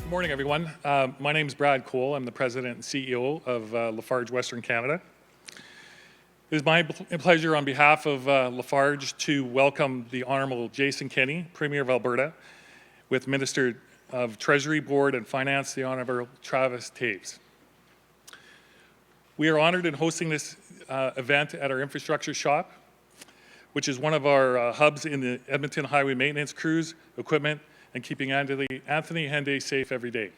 Good morning, everyone. My name is Brad Cole. I'm the President and CEO of Lafarge Western Canada. It is my pleasure on behalf of Lafarge to welcome the Honourable Jason Kenney, Premier of Alberta, with Minister of Treasury, Board and Finance, the Honourable Travis Toews. We are honoured in hosting this event at our infrastructure shop, which is one of our hubs in the Edmonton Highway Maintenance crews, equipment, and keeping Anthony Henday safe every day.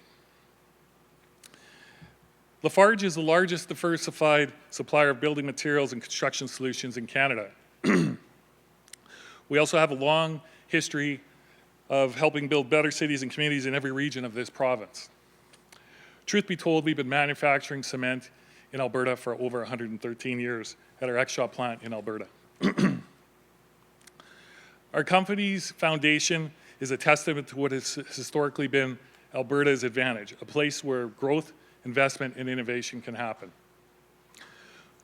Lafarge is the largest diversified supplier of building materials and construction solutions in Canada. We also have a long history of helping build better cities and communities in every region of this province. Truth be told, we've been manufacturing cement in Alberta for over 113 years at our X-Shop plant in Alberta. Our company's foundation is a testament to what has historically been Alberta's advantage, a place where growth, investment, and innovation can happen.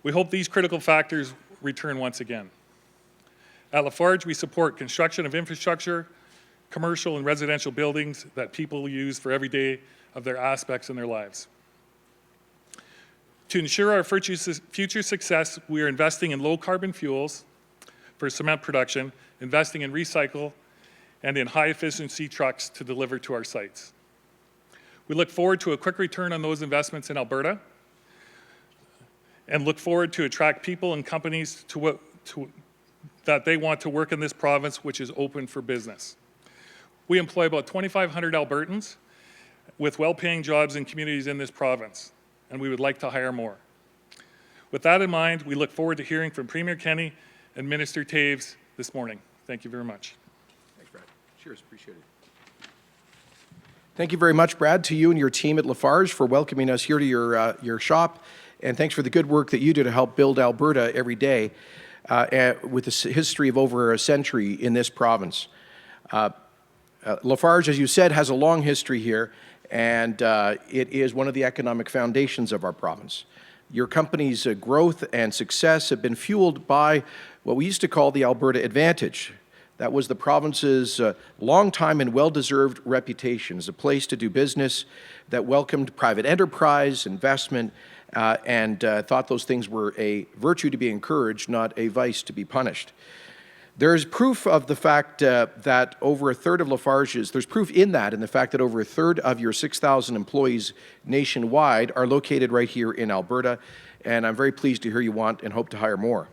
We hope these critical factors return once again. At Lafarge, we support construction of infrastructure, commercial and residential buildings that people use for every day of their aspects in their lives. To ensure our future success, we are investing in low-carbon fuels for cement production, investing in recycle, and in high-efficiency trucks to deliver to our sites. We look forward to a quick return on those investments in Alberta and look forward to attract people and companies that they want to work in this province, which is open for business. We employ about 2,500 Albertans with well-paying jobs in communities in this province, and we would like to hire more. With that in mind, we look forward to hearing from Premier Kenney and Minister Toews this morning. Thank you very much. Cheers, appreciate it. Thank you very much, Brad, to you and your team at Lafarge for welcoming us here to your shop, and thanks for the good work that you do to help build Alberta every day with a history of over a century in this province. Lafarge, as you said, has a long history here, and it is one of the economic foundations of our province. Your company's growth and success have been fueled by what we used to call the Alberta Advantage. That was the province's long-time and well-deserved reputation as a place to do business that welcomed private enterprise, investment, and thought those things were a virtue to be encouraged, not a vice to be punished. There's proof of the fact that over a third of Lafarge's, there's proof in the fact that over a third of your 6,000 employees nationwide are located right here in Alberta, and I'm very pleased to hear you want and hope to hire more.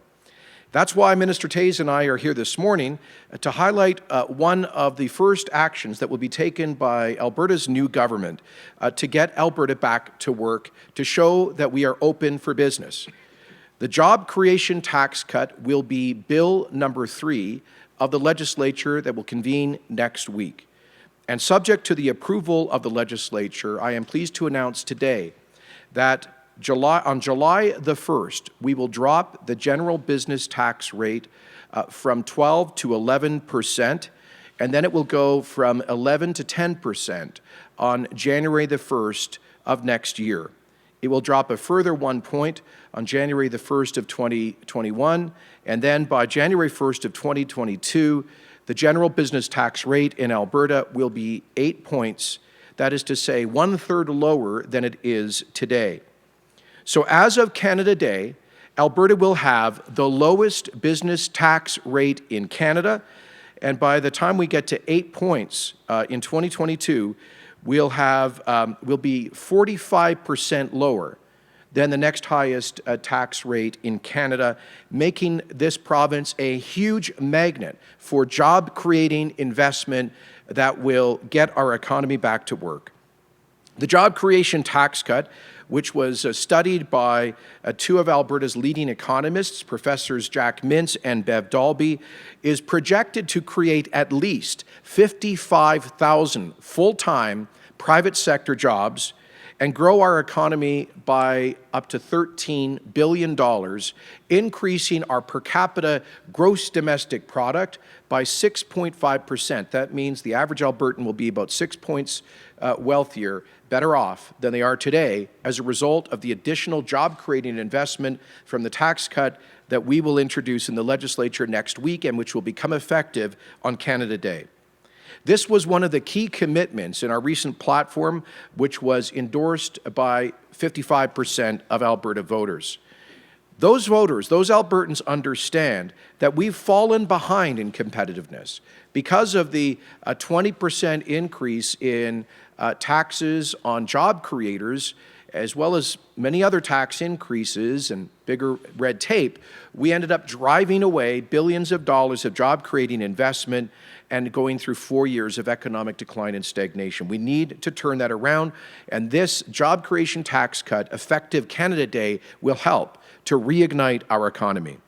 That's why Minister Toews and I are here this morning to highlight one of the first actions that will be taken by Alberta's new government to get Alberta back to work, to show that we are open for business. The job creation tax cut will be Bill number 3 of the legislature that will convene next week. And subject to the approval of the legislature, I am pleased to announce today that on July the 1st, we will drop the general business tax rate from 12 to 11%, and then it will go from 11 to 10% on January the 1st of next year. It will drop a further 1 point on January the 1st of 2021, and then by January 1st of 2022, the general business tax rate in Alberta will be 8 points. That is to say, 1/3 lower than it is today. So as of Canada Day, Alberta will have the lowest business tax rate in Canada, and by the time we get to 8 points in 2022, we'll be 45% lower than the next highest tax rate in Canada, making this province a huge magnet for job-creating investment that will get our economy back to work. The job creation tax cut, which was studied by two of Alberta's leading economists, Professors Jack Mintz and Bev Dalby, is projected to create at least 55,000 full-time private sector jobs and grow our economy by up to $13 billion, increasing our per capita gross domestic product by 6.5%. That means the average Albertan will be about 6 points wealthier, better off than they are today as a result of the additional job-creating investment from the tax cut that we will introduce in the legislature next week and which will become effective on Canada Day. This was one of the key commitments in our recent platform, which was endorsed by 55% of Alberta voters. Those voters, those Albertans understand that we've fallen behind in competitiveness because of the 20% increase in taxes on job creators, as well as many other tax increases and bigger red tape. We ended up driving away billions of dollars of job-creating investment and going through 4 years of economic decline and stagnation. We need to turn that around, and this job creation tax cut, effective Canada Day, will help to reignite our economy.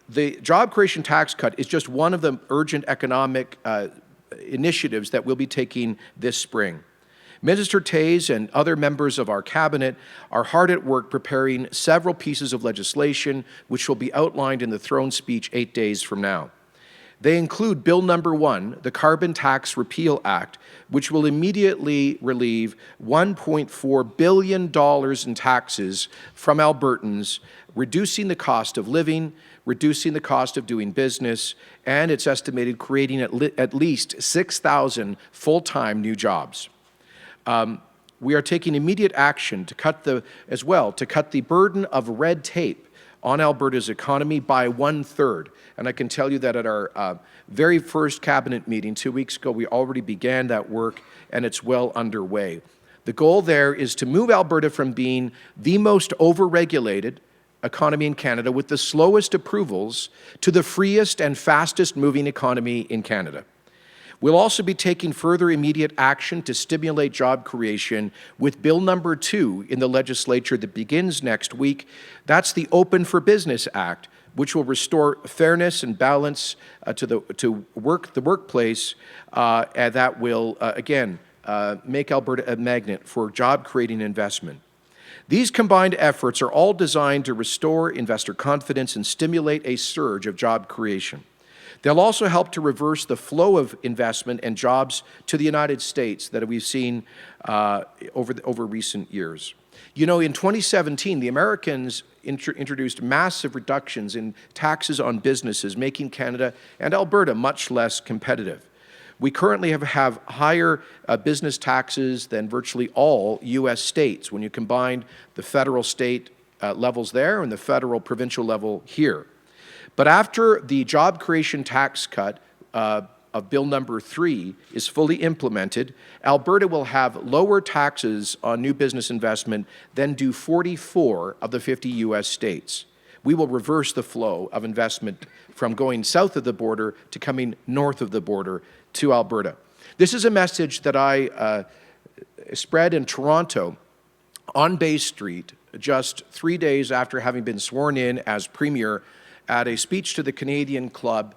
The job creation tax cut is just one of the urgent economic initiatives that we'll be taking this spring. Minister Toews and other members of our cabinet are hard at work preparing several pieces of legislation which will be outlined in the throne speech 8 days from now. They include Bill Number 1, the Carbon Tax Repeal Act, which will immediately relieve $1.4 billion in taxes from Albertans, reducing the cost of living, reducing the cost of doing business, and it's estimated creating at least 6,000 full-time new jobs. We are taking immediate action to cut the burden of red tape on Alberta's economy by 1/3. And I can tell you that at our very first cabinet meeting 2 weeks ago, we already began that work, and it's well underway. The goal there is to move Alberta from being the most overregulated economy in Canada with the slowest approvals to the freest and fastest moving economy in Canada. We'll also be taking further immediate action to stimulate job creation with Bill Number 2 in the legislature that begins next week. That's the Open for Business Act, which will restore fairness and balance to the workplace, and that will, again, make Alberta a magnet for job-creating investment. These combined efforts are all designed to restore investor confidence and stimulate a surge of job creation. They'll also help to reverse the flow of investment and jobs to the United States that we've seen over recent years. You know, in 2017, the Americans introduced massive reductions in taxes on businesses, making Canada and Alberta much less competitive. We currently have higher business taxes than virtually all U.S. states when you combine the federal state levels there and the federal provincial level here. But after the job creation tax cut of Bill Number 3 is fully implemented, Alberta will have lower taxes on new business investment than do 44 of the 50 U.S. states. We will reverse the flow of investment from going south of the border to coming north of the border to Alberta. This is a message that I spread in Toronto on Bay Street just 3 days after having been sworn in as Premier at a speech to the Canadian Club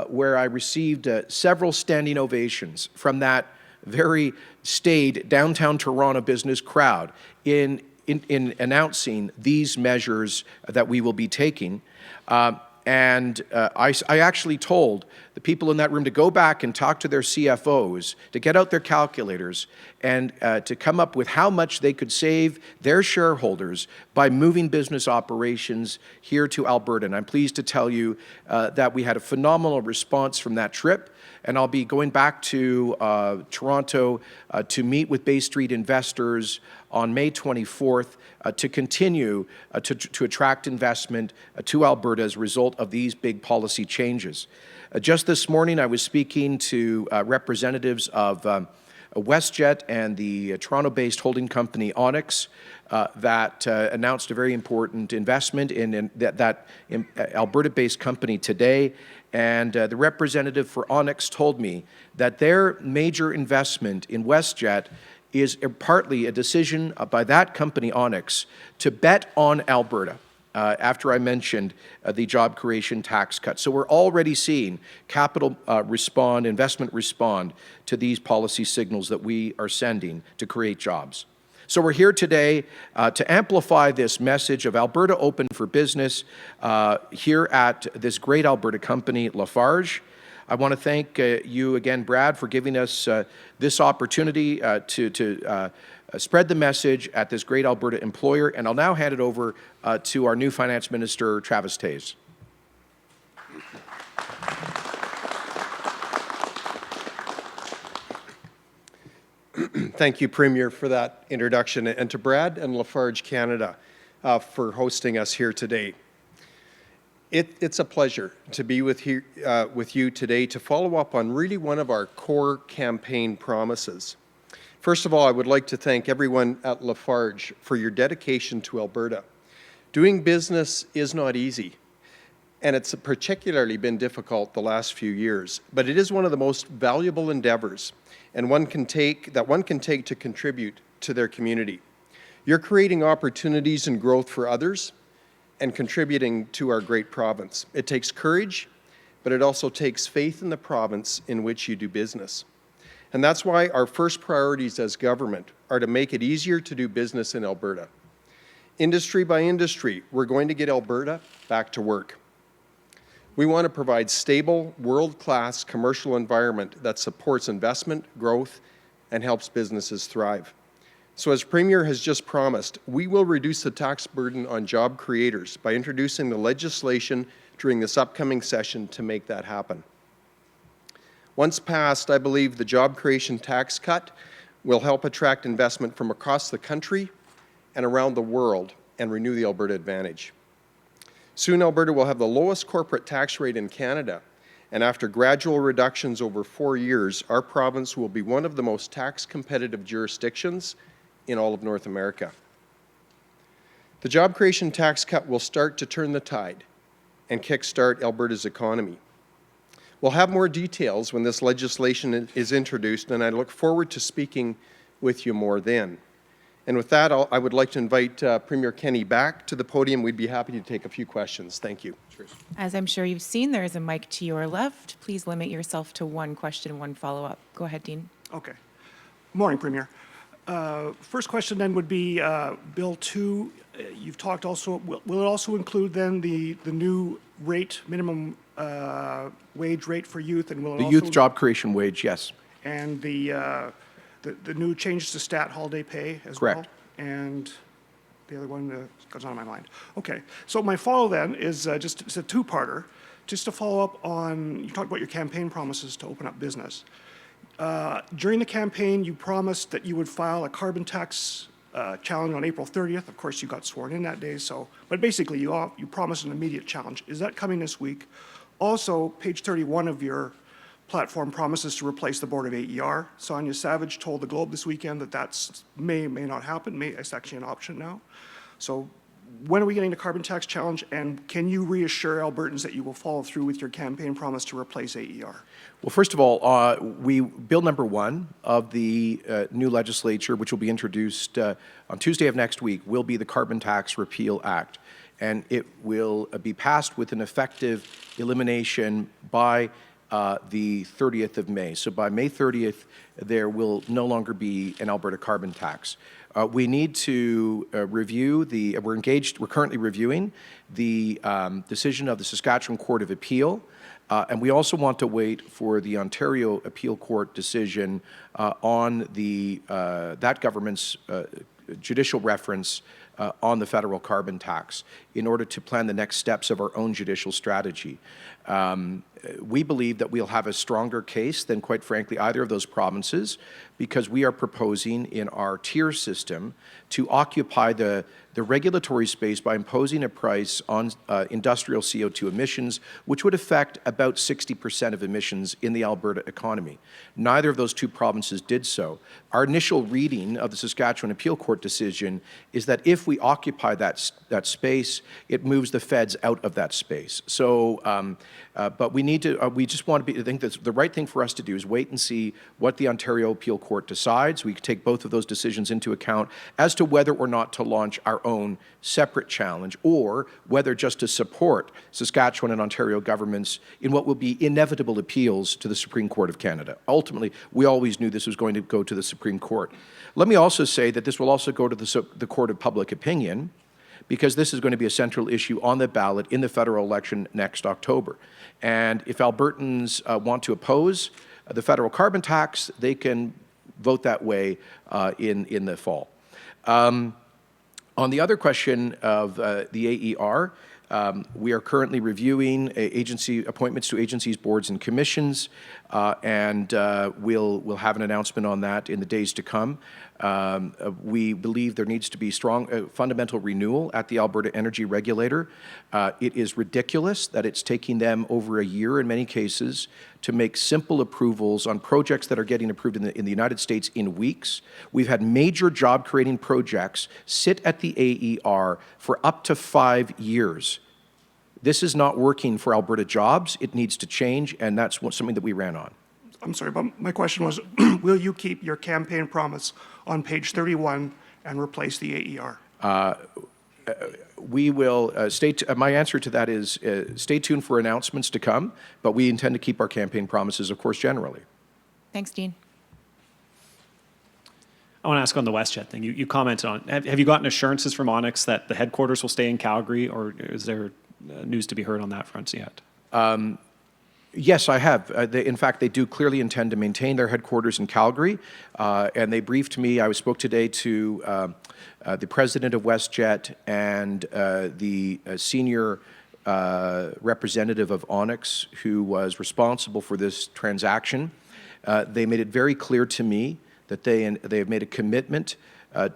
where I received several standing ovations from that very staid downtown Toronto business crowd in announcing these measures that we will be taking. I actually told the people in that room to go back and talk to their CFOs, to get out their calculators, and to come up with how much they could save their shareholders by moving business operations here to Alberta. And I'm pleased to tell you that we had a phenomenal response from that trip. And I'll be going back to Toronto to meet with Bay Street investors on May 24th to continue to attract investment to Alberta as a result of these big policy changes. Just this morning, I was speaking to representatives of WestJet and the Toronto-based holding company Onyx that announced a very important investment in that Alberta-based company today. And the representative for Onyx told me that their major investment in WestJet is partly a decision by that company, Onyx, to bet on Alberta after I mentioned the job creation tax cut. So we're already seeing capital respond, investment respond to these policy signals that we are sending to create jobs. So we're here today to amplify this message of Alberta open for business here at this great Alberta company, Lafarge. I want to thank you again, Brad, for giving us this opportunity to spread the message at this great Alberta employer. And I'll now hand it over to our new Finance Minister, Travis Toews. Thank you, Premier, for that introduction, and to Brad and Lafarge Canada for hosting us here today. It's a pleasure to be with you today to follow up on really one of our core campaign promises. First of all, I would like to thank everyone at Lafarge for your dedication to Alberta. Doing business is not easy, and it's particularly been difficult the last few years, but it is one of the most valuable endeavors and one can take to contribute to their community. You're creating opportunities and growth for others and contributing to our great province. It takes courage, but it also takes faith in the province in which you do business. And that's why our first priorities as government are to make it easier to do business in Alberta. Industry by industry, we're going to get Alberta back to work. We want to provide stable, world-class commercial environment that supports investment, growth, and helps businesses thrive. So as Premier has just promised, we will reduce the tax burden on job creators by introducing the legislation during this upcoming session to make that happen. Once passed, I believe the job creation tax cut will help attract investment from across the country and around the world and renew the Alberta Advantage. Soon, Alberta will have the lowest corporate tax rate in Canada, and after gradual reductions over 4 years, our province will be one of the most tax-competitive jurisdictions in all of North America. The job creation tax cut will start to turn the tide and kickstart Alberta's economy. We'll have more details when this legislation is introduced, and I look forward to speaking with you more then. And with that, I would like to invite Premier Kenney back to the podium. We'd be happy to take a few questions. Thank you. Cheers. As I'm sure you've seen, there is a mic to your left. Please limit yourself to one question, one follow-up. Go ahead, Dean. Okay. Morning, Premier. First question then would be Bill 2. You've talked also, will it also include then the new rate, minimum wage rate for youth? And will it The also youth job creation wage, yes. And the new changes to stat holiday pay as Correct. well? And the other one goes on in my mind. Okay. So my follow then is it's a two-parter. Just to follow up on, you talked about your campaign promises to open up business. During the campaign, you promised that you would file a carbon tax challenge on April 30th. Of course, you got sworn in that day, but basically you promised an immediate challenge. Is that coming this week? Also, page 31 of your platform promises to replace the Board of AER. Sonia Savage told the Globe this weekend that may not happen. It's actually an option now. So when are we getting the carbon tax challenge, and can you reassure Albertans that you will follow through with your campaign promise to replace AER? Well, first of all, Bill number 1 of the new legislature, which will be introduced on Tuesday of next week, will be the Carbon Tax Repeal Act. And it will be passed with an effective elimination by the 30th of May. So by May 30th, there will no longer be an Alberta carbon tax. We need to review we're currently reviewing the decision of the Saskatchewan Court of Appeal, and we also want to wait for the Ontario Appeal Court decision on that government's judicial reference on the federal carbon tax in order to plan the next steps of our own judicial strategy. We believe that we'll have a stronger case than, quite frankly, either of those provinces, because we are proposing in our tier system to occupy the regulatory space by imposing a price on industrial CO2 emissions, which would affect about 60% of emissions in the Alberta economy. Neither of those two provinces did so. Our initial reading of the Saskatchewan Appeal Court decision is that if we occupy that space, it moves the feds out of that space. So, but we just want to I think that the right thing for us to do is wait and see what the Ontario Appeal Court decides. We can take both of those decisions into account as to whether or not to launch our own separate challenge, or whether just to support Saskatchewan and Ontario governments in what will be inevitable appeals to the Supreme Court of Canada. Ultimately, we always knew this was going to go to the Supreme Court. Let me also say that this will also go to the Court of Public Opinion, because this is going to be a central issue on the ballot in the federal election next October. And if Albertans want to oppose the federal carbon tax, they can vote that way in the fall. On the other question of the AER, we are currently reviewing agency appointments to agencies, boards, and commissions. we'll have an announcement on that in the days to come. We believe there needs to be strong fundamental renewal at the Alberta Energy Regulator. It is ridiculous that it's taking them over a year in many cases to make simple approvals on projects that are getting approved in the United States in weeks. We've had major job-creating projects sit at the AER for up to 5 years. This is not working for Alberta jobs. It needs to change, and that's something that we ran on. I'm sorry, but my question was, will you keep your campaign promise on page 31 and replace the AER? We will my answer to that is stay tuned for announcements to come, but we intend to keep our campaign promises, of course, generally. Thanks, Dean. I want to ask on the WestJet thing. You commented on, have you gotten assurances from Onyx that the headquarters will stay in Calgary, or is there news to be heard on that front yet? Yes, I have. In fact, they do clearly intend to maintain their headquarters in Calgary, and they briefed me. I spoke today to the president of WestJet and the senior representative of Onyx, who was responsible for this transaction. They made it very clear to me that they have made a commitment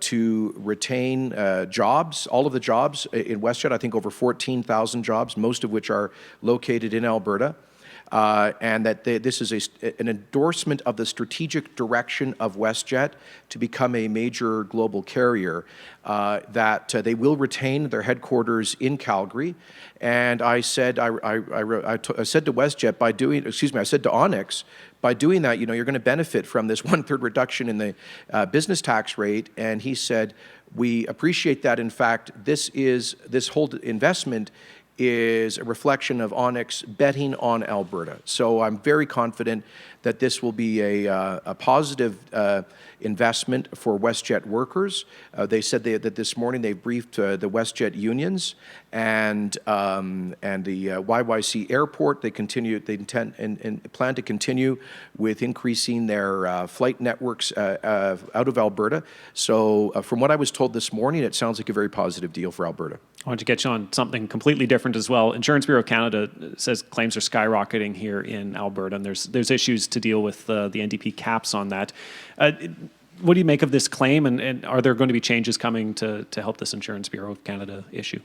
to retain jobs, all of the jobs in WestJet, I think over 14,000 jobs, most of which are located in Alberta. And that this is an endorsement of the strategic direction of WestJet to become a major global carrier, that they will retain their headquarters in Calgary. And I said, I said to WestJet, I said to Onyx, by doing that, you're going to benefit from this 1/3 reduction in the business tax rate. And he said, we appreciate that. In fact, this whole investment is a reflection of Onyx betting on Alberta. So I'm very confident that this will be a positive investment for WestJet workers. They said that this morning they briefed the WestJet unions and the YYC airport. They intend and plan to continue with increasing their flight networks out of Alberta. So from what I was told this morning, it sounds like a very positive deal for Alberta. I want to get you on something completely different as well. Insurance Bureau of Canada says claims are skyrocketing here in Alberta, and there's issues to deal with the NDP caps on that. What do you make of this claim, and are there going to be changes coming to help this Insurance Bureau of Canada issue?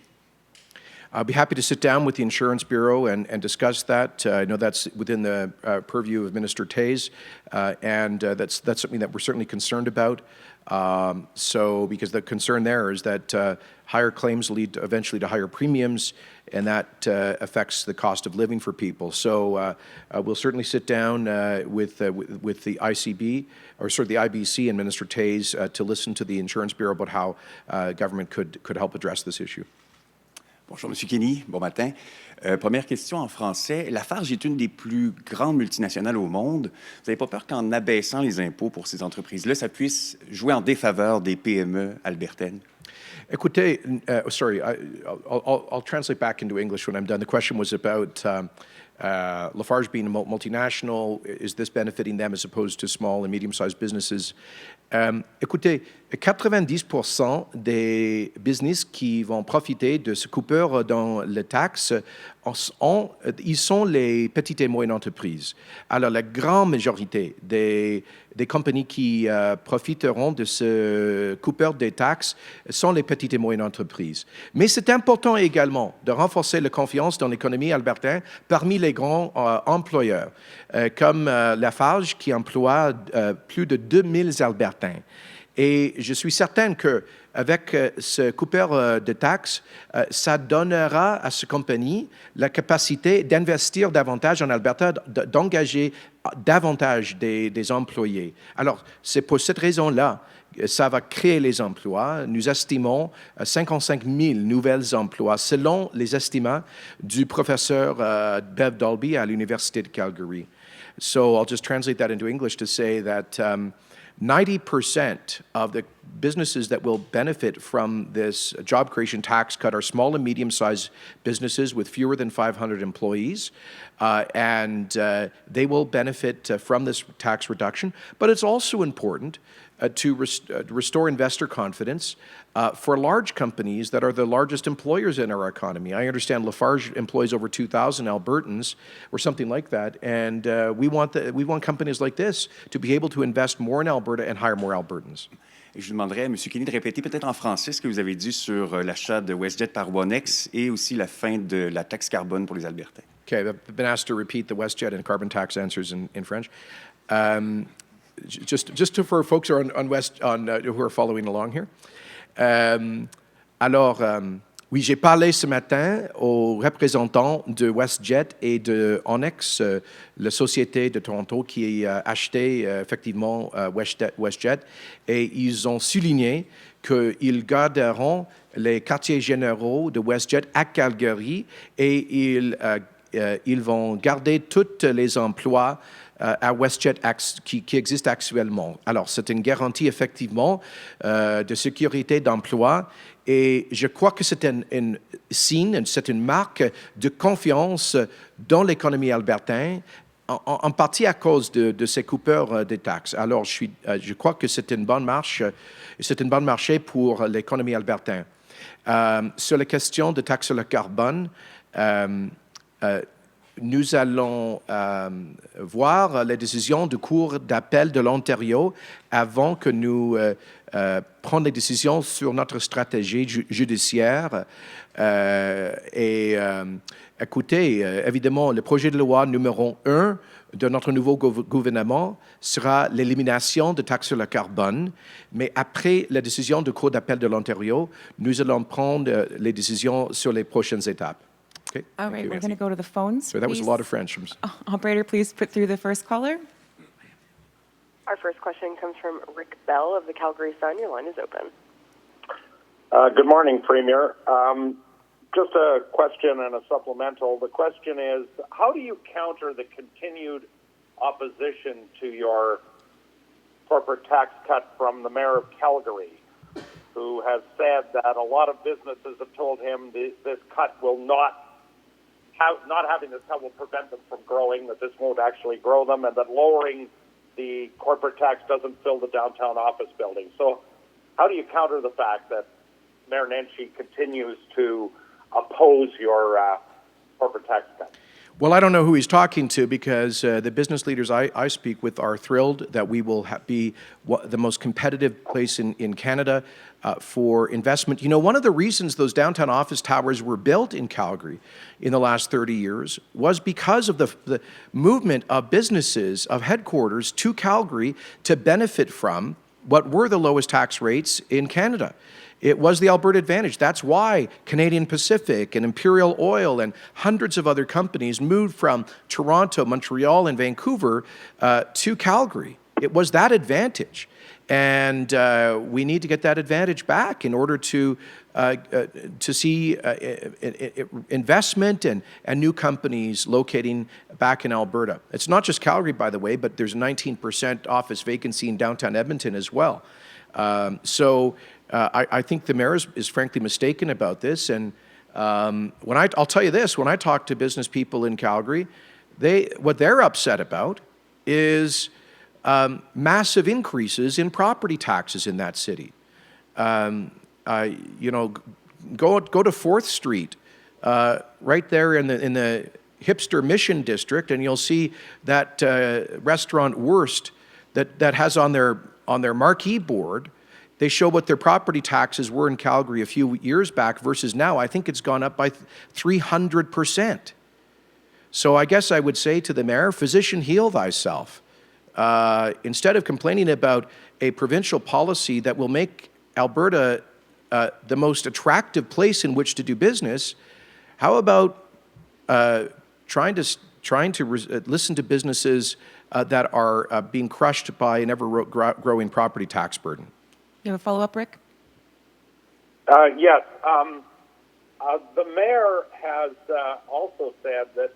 I'll be happy to sit down with the Insurance Bureau and discuss that. I know that's within the purview of Minister Toews, and that's something that we're certainly concerned about. Because the concern there is that higher claims lead eventually to higher premiums, and that affects the cost of living for people. So we'll certainly sit down with the ICB, or sorry, the IBC and Minister Toews to listen to the Insurance Bureau about how government could help address this issue. Bonjour, M. Kenney. Bon matin. Première question en français. Lafarge est une des plus grandes multinationales au monde. Vous n'avez pas peur qu'en abaissant les impôts pour ces entreprises-là, ça puisse jouer en défaveur des PME albertaines? Écoutez, sorry, I'll translate back into English when I'm done. The question was about Lafarge being a multinational. Is this benefiting them as opposed to small and medium-sized businesses? Écoutez, 90% des business qui vont profiter de ce coupure dans les taxes, ils sont les petites et moyennes entreprises. Alors, la grande majorité des compagnies qui profiteront de ce coupure des taxes sont les petites et moyennes entreprises. Mais c'est important également de renforcer la confiance dans l'économie albertaine parmi les grands employeurs, comme Lafarge qui emploie plus de 2000 Albertains. Et je suis certain qu'avec ce coupure de taxes, ça donnera à cette compagnie la capacité d'investir davantage en Alberta, d'engager davantage des employés. Alors, c'est pour cette raison-là que ça va créer les emplois. Nous estimons 55 000 nouvelles emplois, selon les estimats du professeur Bev Dolby à l'Université de Calgary. So I'll just translate that into English to say that 90% of the businesses that will benefit from this job creation tax cut are small and medium-sized businesses with fewer than 500 employees, and they will benefit from this tax reduction. But it's also important to restore investor confidence for large companies that are the largest employers in our economy. I understand Lafarge employs over 2,000 Albertans or something like that, and we want companies like this to be able to invest more in Alberta and hire more Albertans. Et je vous demanderais à M. Kenney de répéter peut-être en français ce que vous avez dit sur l'achat de WestJet par Onex et aussi la fin de la taxe carbone pour les Albertains. Okay, I've been asked to repeat the WestJet and carbon tax answers in French. Just for folks who are who are following along here. Oui, j'ai parlé ce matin aux représentants de WestJet et de Onex, la société de Toronto qui a acheté effectivement WestJet, et ils ont souligné qu'ils garderont les quartiers généraux de WestJet à Calgary et ils vont garder tous les emplois à WestJet qui existent actuellement. Alors, c'est une garantie effectivement de sécurité d'emploi. Et je crois que c'est un signe, c'est une marque de confiance dans l'économie albertaine, en partie à cause de ces coupeurs des taxes. Alors, je crois que c'est une bonne marche pour l'économie albertaine. Sur la question de taxe sur le carbone, nous allons voir les décisions du Cour d'appel de l'Ontario avant que nous prenions des décisions sur notre stratégie judiciaire. Écoutez, évidemment, le projet de loi numéro 1 de notre nouveau gouvernement sera l'élimination de taxes sur le carbone. Mais après la décision du Cour d'appel de l'Ontario, nous allons prendre les décisions sur les prochaines étapes. Okay. All right, we're going to go to the phones. So that was a please. lot of French. Operator, please put through the first caller. Our first question comes from Rick Bell of the Calgary Sun. Your line is open. Good morning, Premier. Just a question and a supplemental. The question is, how do you counter the continued opposition to your corporate tax cut from the mayor of Calgary, who has said that a lot of businesses have told him this cut will not having this cut will prevent them from growing, that this won't actually grow them, and that lowering the corporate tax doesn't fill the downtown office building. So how do you counter the fact that Mayor Nenshi continues to oppose your corporate tax cut? Well, I don't know who he's talking to because the business leaders I speak with are thrilled that we will be the most competitive place in Canada for investment. You know, one of the reasons those downtown office towers were built in Calgary in the last 30 years was because of the movement of businesses, of headquarters to Calgary to benefit from what were the lowest tax rates in Canada. It was the Alberta Advantage. That's why Canadian Pacific and Imperial Oil and hundreds of other companies moved from Toronto, Montreal, and Vancouver to Calgary. It was that advantage. And we need to get that advantage back in order to see investment and new companies locating back in Alberta. It's not just Calgary, by the way, but there's a 19% office vacancy in downtown Edmonton as well. I think the mayor is frankly mistaken about this. And I'll tell you this, when I talk to business people in Calgary, what they're upset about is massive increases in property taxes in that city. Go to 4th Street, right there in the hipster Mission District, and you'll see that restaurant Wurst that has on their marquee board. They show what their property taxes were in Calgary a few years back versus now. I think it's gone up by 300%. So I guess I would say to the mayor, physician, heal thyself. Instead of complaining about a provincial policy that will make Alberta the most attractive place in which to do business, how about trying to listen to businesses that are being crushed by an ever-growing property tax burden? You have a follow-up, Rick? Yes. The mayor has also said that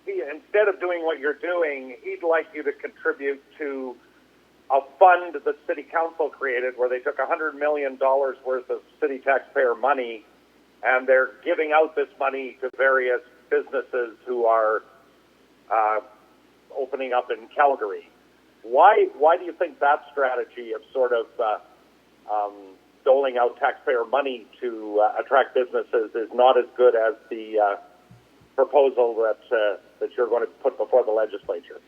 instead of doing what you're doing, he'd like you to contribute to a fund that City Council created where they took $100 million worth of city taxpayer money and they're giving out this money to various businesses who are opening up in Calgary. Why do you think that strategy of sort of doling out taxpayer money to attract businesses is not as good as the proposal that you're going to put before the legislature?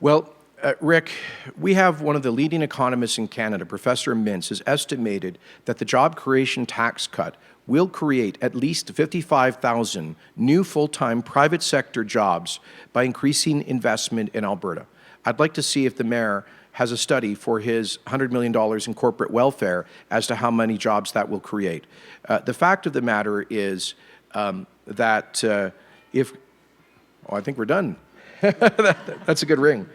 Well, Rick, we have one of the leading economists in Canada, Professor Mintz, has estimated that the job creation tax cut will create at least 55,000 new full-time private sector jobs by increasing investment in Alberta. I'd like to see if the mayor has a study for his $100 million in corporate welfare as to how many jobs that will create. The fact of the matter is that if... Oh, I think we're done. That's a good ring.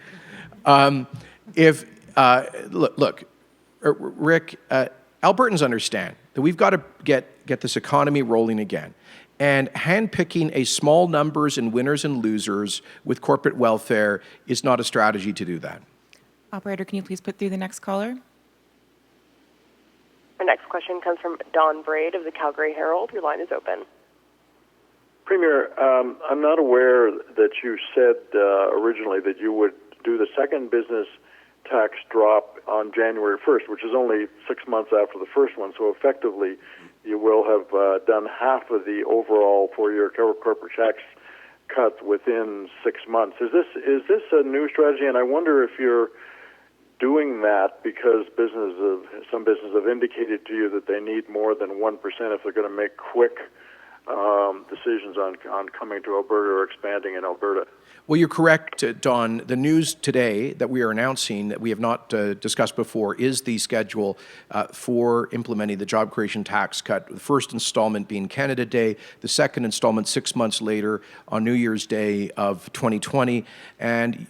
Look, Rick, Albertans understand that we've got to get this economy rolling again. And handpicking a small numbers and winners and losers with corporate welfare is not a strategy to do that. Operator, can you please put through the next caller? Our next question comes from Don Braid of the Calgary Herald. Your line is open. Premier, I'm not aware that you said originally that you would do the second business tax drop on January 1st, which is only 6 months after the first one. So effectively, you will have done half of the overall four-year corporate tax cut within 6 months. Is this a new strategy? And I wonder if you're doing that because some businesses have indicated to you that they need more than 1% if they're going to make quick decisions on coming to Alberta or expanding in Alberta. Well, you're correct, Don. The news today that we are announcing that we have not discussed before is the schedule for implementing the job creation tax cut. The first installment being Canada Day, the second installment 6 months later on New Year's Day of 2020. And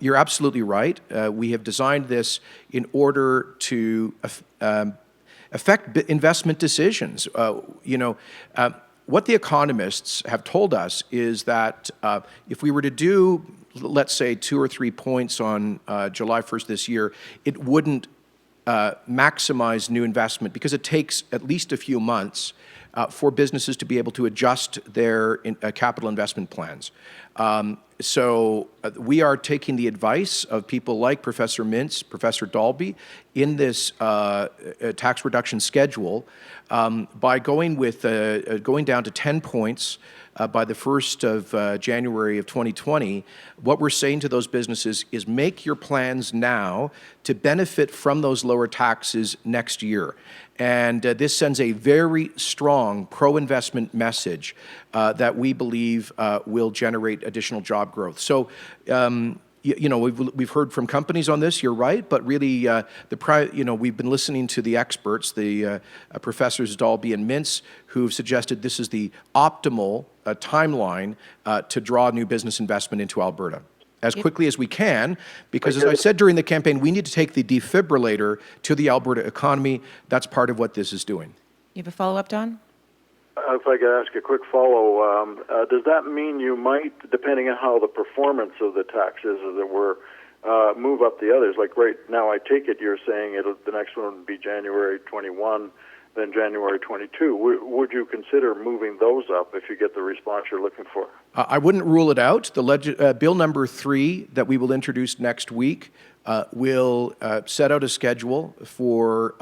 you're absolutely right. We have designed this in order to affect investment decisions. What the economists have told us is that if we were to do, let's say, 2 or 3 points on July 1st this year, it wouldn't maximize new investment because it takes at least a few months for businesses to be able to adjust their capital investment plans. So we are taking the advice of people like Professor Mintz, Professor Dalby, in this tax reduction schedule by going down to 10 points by the 1st of January of 2020. What we're saying to those businesses is make your plans now to benefit from those lower taxes next year. And this sends a very strong pro-investment message that we believe will generate additional job growth. So, we've heard from companies on this. You're right, but really, we've been listening to the experts, the professors Dalby and Mintz, who've suggested this is the optimal timeline to draw new business investment into Alberta as quickly as we can, because as I said during the campaign, we need to take the defibrillator to the Alberta economy. That's part of what this is doing. You have a follow-up, Don? If I could ask a quick follow, does that mean you might, depending on how the performance of the tax is, as it were, move up the others? Like right now, I take it you're saying the next one would be January 21, then January 22. Would you consider moving those up if you get the response you're looking for? I wouldn't rule it out. The Bill number 3 that we will introduce next week will set out a schedule for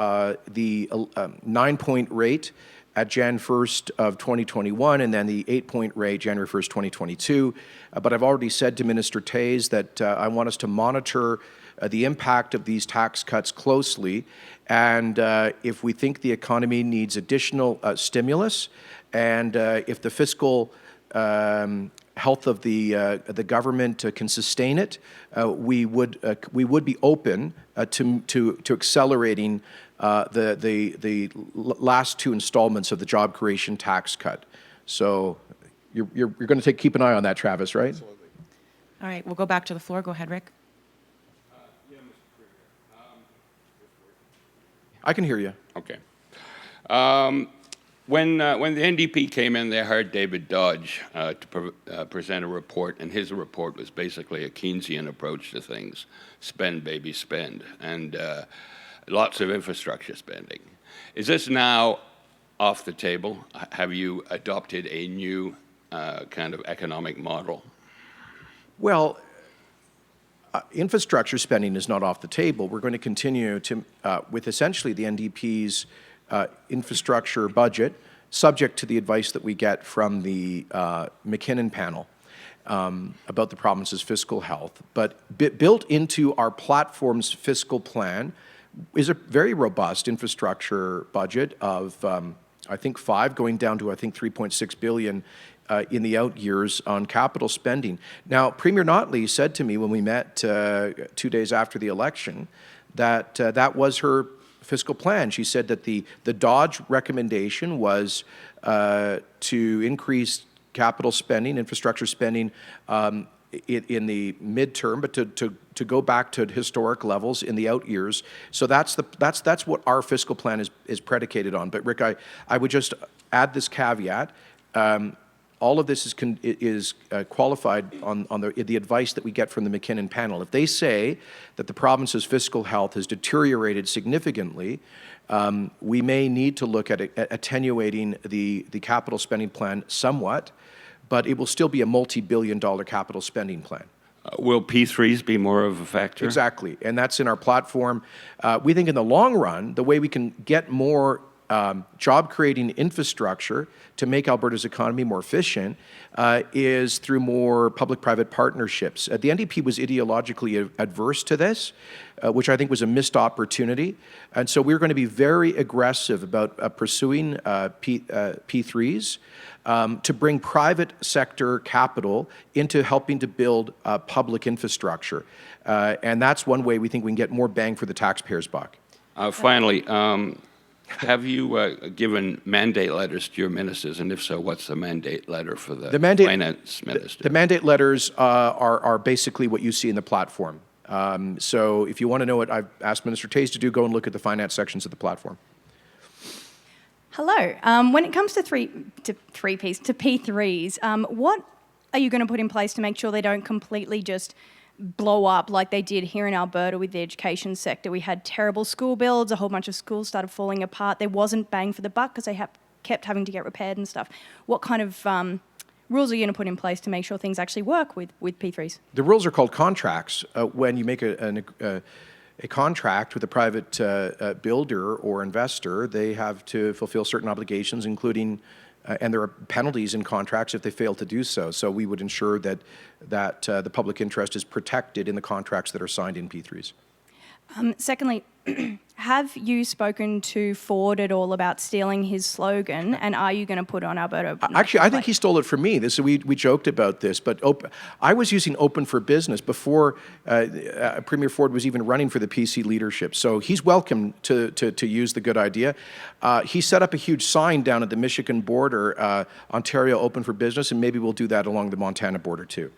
the 9-point rate at Jan 1st of 2021, and then the 8-point rate January 1st, 2022. But I've already said to Minister Toews that I want us to monitor the impact of these tax cuts closely, and if we think the economy needs additional stimulus, and if the fiscal health of the government can sustain it, we would be open to accelerating the last 2 installments of the job creation tax cut. So you're going to keep an eye on that, Travis, right? Absolutely. All right, we'll go back to the floor. Go ahead, Rick. I can hear you. Okay. When the NDP came in, they hired David Dodge to present a report, and his report was basically a Keynesian approach to things: spend, baby, spend, and lots of infrastructure spending. Is this now off the table? Have you adopted a new kind of economic model? Well, infrastructure spending is not off the table. We're going to continue to, with essentially the NDP's infrastructure budget, subject to the advice that we get from the McKinnon panel about the province's fiscal health. But built into our platform's fiscal plan is a very robust infrastructure budget of, I think, going down to, I think, 3.6 billion in the out years on capital spending. Now, Premier Notley said to me when we met 2 days after the election that that was her fiscal plan. She said that the Dodge recommendation was to increase capital spending, infrastructure spending in the midterm, but to go back to historic levels in the out years. So that's what our fiscal plan is predicated on. But Rick, I would just add this caveat. All of this is qualified on the advice that we get from the McKinnon panel. If they say that the province's fiscal health has deteriorated significantly, we may need to look at attenuating the capital spending plan somewhat, but it will still be a multi-billion-dollar capital spending plan. Will P3s be more of a factor? Exactly, and that's in our platform. We think in the long run, the way we can get more job-creating infrastructure to make Alberta's economy more efficient is through more public-private partnerships. The NDP was ideologically adverse to this, which I think was a missed opportunity. And so we're going to be very aggressive about pursuing P3s to bring private sector capital into helping to build public infrastructure. And that's one way we think we can get more bang for the taxpayer's buck. Finally, have you given mandate letters to your ministers, and if so, what's the mandate letter for the finance minister? The mandate letters are basically what you see in the platform. So if you want to know what I've asked Minister Toews to do, go and look at the finance sections of the platform. Hello. When it comes to P3s, what are you going to put in place to make sure they don't completely just blow up like they did here in Alberta with the education sector? We had terrible school builds, a whole bunch of schools started falling apart. There wasn't bang for the buck because they kept having to get repaired and stuff. What kind of rules are you going to put in place to make sure things actually work with P3s? The rules are called contracts. When you make a contract with a private builder or investor, they have to fulfill certain obligations, including and there are penalties in contracts if they fail to do so. So we would ensure that the public interest is protected in the contracts that are signed in P3s. Secondly, have you spoken to Ford at all about stealing his slogan, and are you going to put on Alberta? Actually, I think he stole it from me. We joked about this, but I was using Open for Business before Premier Ford was even running for the PC leadership. So he's welcome to use the good idea. He set up a huge sign down at the Michigan border, Ontario Open for Business, and maybe we'll do that along the Montana border too.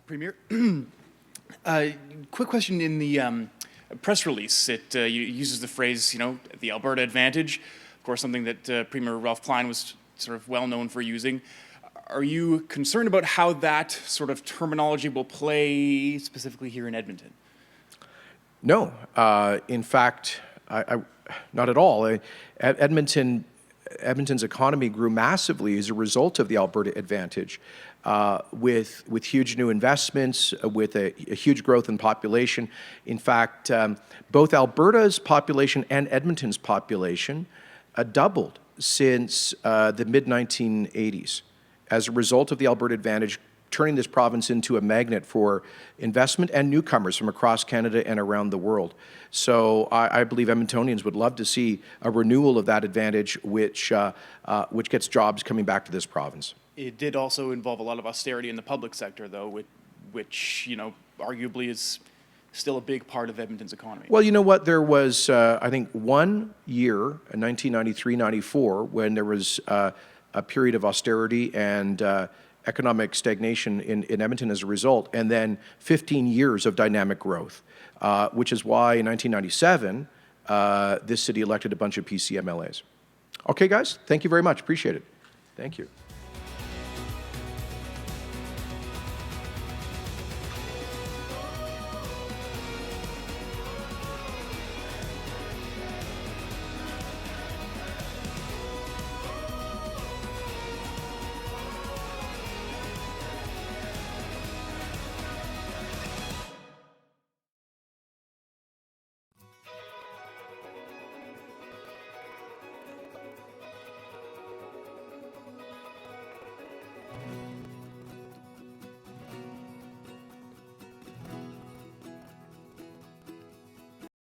Premier, quick question. In the press release, it uses the phrase, the Alberta Advantage, of course, something that Premier Ralph Klein was sort of well known for using. Are you concerned about how that sort of terminology will play specifically here in Edmonton? No. In fact, I not at all. Edmonton's economy grew massively as a result of the Alberta Advantage. With huge new investments, with a huge growth in population. In fact, both Alberta's population and Edmonton's population doubled since the mid-1980s as a result of the Alberta Advantage, turning this province into a magnet for investment and newcomers from across Canada and around the world. So I believe Edmontonians would love to see a renewal of that advantage, which gets jobs coming back to this province. It did also involve a lot of austerity in the public sector, though, which arguably is still a big part of Edmonton's economy. Well, you know what? There was, I think, 1 year, in 1993-94, when there was a period of austerity and economic stagnation in Edmonton as a result, and then 15 years of dynamic growth, which is why in 1997, this city elected a bunch of PC MLAs. Okay, guys, thank you very much. Appreciate it. Thank you.